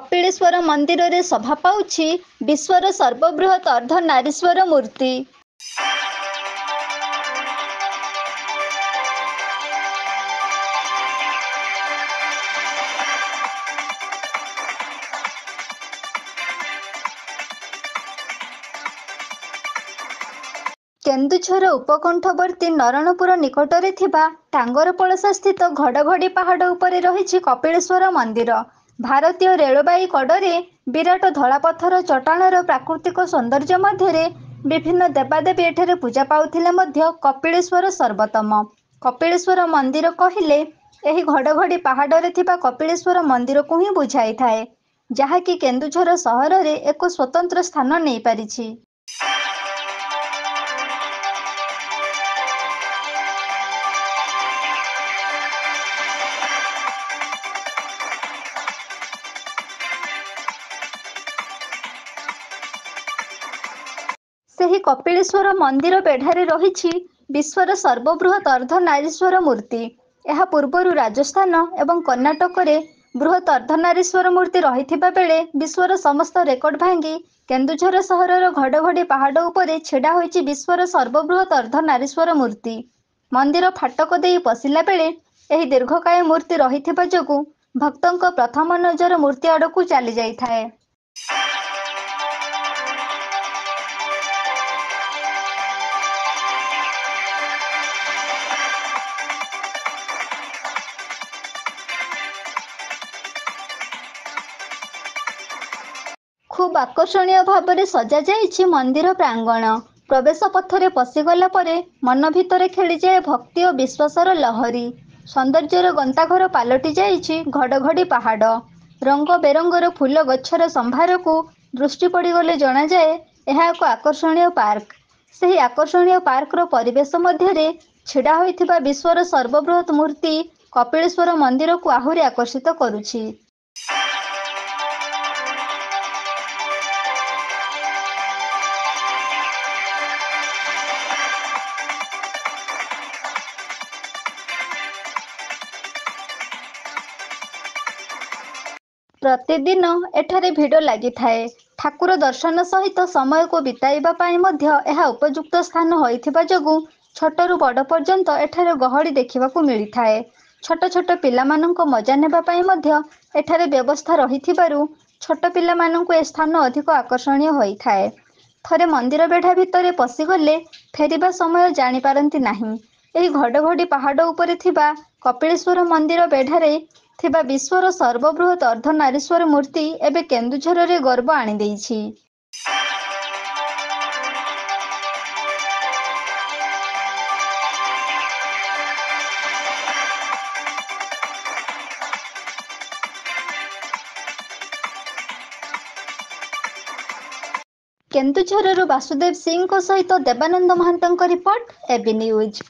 कपिलेश्वर मंदिर रे शोभा पाउछि विश्वर सर्वबृहत अर्धनारीश्वर मूर्ति। केन्दुझर उपकंठवर्ती नरणपुर निकटरे थिबा टांगरपलसा स्थित घड़घड़ी पहाड़ उपरे रहिछि कपिलेश्वर मंदिर। भारतीय रेलबाई कड़े विराट धला पत्थर चट्टाणर प्राकृतिक सौंदर्य मध्य विभिन्न देवादेवी एठारे पूजा पाउथिले मध्य कपिलेश्वर सर्वोत्तम। कपिलेश्वर मंदिर कहिले एही घड़घड़ी पहाड़रे थिबा कपिलेश्वर मंदिर को ही बुझाई थाए, जहाँकि केन्दुझर सहर रे एक स्वतंत्र स्थान नहीं पारिछि। सेही कपिलेश्वर मंदिर बेढ़ारे रहिछि विश्वर सर्वबृहत अर्धनारीश्वर मूर्ति। यह पूर्वरु राजस्थान एवं कर्णाटक रे बृहत अर्धनारीश्वर मूर्ति रहिथिबा बेले विश्वर समस्त रेकर्ड भांगी केन्दुझर सहरर घड़घड़ी पहाड़ उपरे छिड़ा होइछि विश्वर सर्वबृहत अर्धनारीश्वर मूर्ति। मंदिर फाटक देई पशिला बेले एही दीर्घकाय मूर्ति रहिथिबा जोगु भक्तंक प्रथम नजर मूर्ति आड़कू चली जाइथाए। खूब आकर्षणीय भाव में सजा जाइछि मंदिर प्रांगण। प्रवेश पथरे पशिगला परे मन भितरे खेली जाए भक्ति और विश्वासर लहरी। सौंदर्यर गंताघर पालटि जाइछि घड़घड़ी पहाड़। रंग बेरंगर फूल गछर संभार को दृष्टि पड़गले जना जाए यह एक आकर्षणीय पार्क। सही आकर्षणीय पार्कर परिवेश मध्य छिड़ा होइथिबा विश्वर सर्वबृहत मूर्ति कपिलेश्वर मंदिर को आहुरी आकर्षित करुछि। प्रतिदिन एठारे भिड़ लगी थाए। ठाकुर दर्शन सहित समय को बिताइबा पाई मध्य यह उपयुक्त स्थान होइथिबा जोगु छोटरू बड़ पर्यंत एठारे गहड़ी देखिबाकू मिली थाए। छोट छोट पिलामानंको मजा नेबा पाई मध्य एठारे व्यवस्था रहिथिबारु छोट पिलामानंको ए स्थान अधिक आकर्षणीय होई थाए। थरे मंदिर बेढ़ा भितरे पशिगले फेरिबा समय जानी पारंती नाही। एही घड़घड़ी पहाड़ उपरे थिबा कपिलेश्वर मंदिर बेढ़ारे थिबा विश्वर सर्वबृहत अर्धनारीश्वर मूर्ति एबे केन्दुझर रे गर्व आनी देइछि। केन्दुझर वासुदेव सिंह सहित देवानंद महांतଙ୍କ रिपोर्ट एबी न्यूज।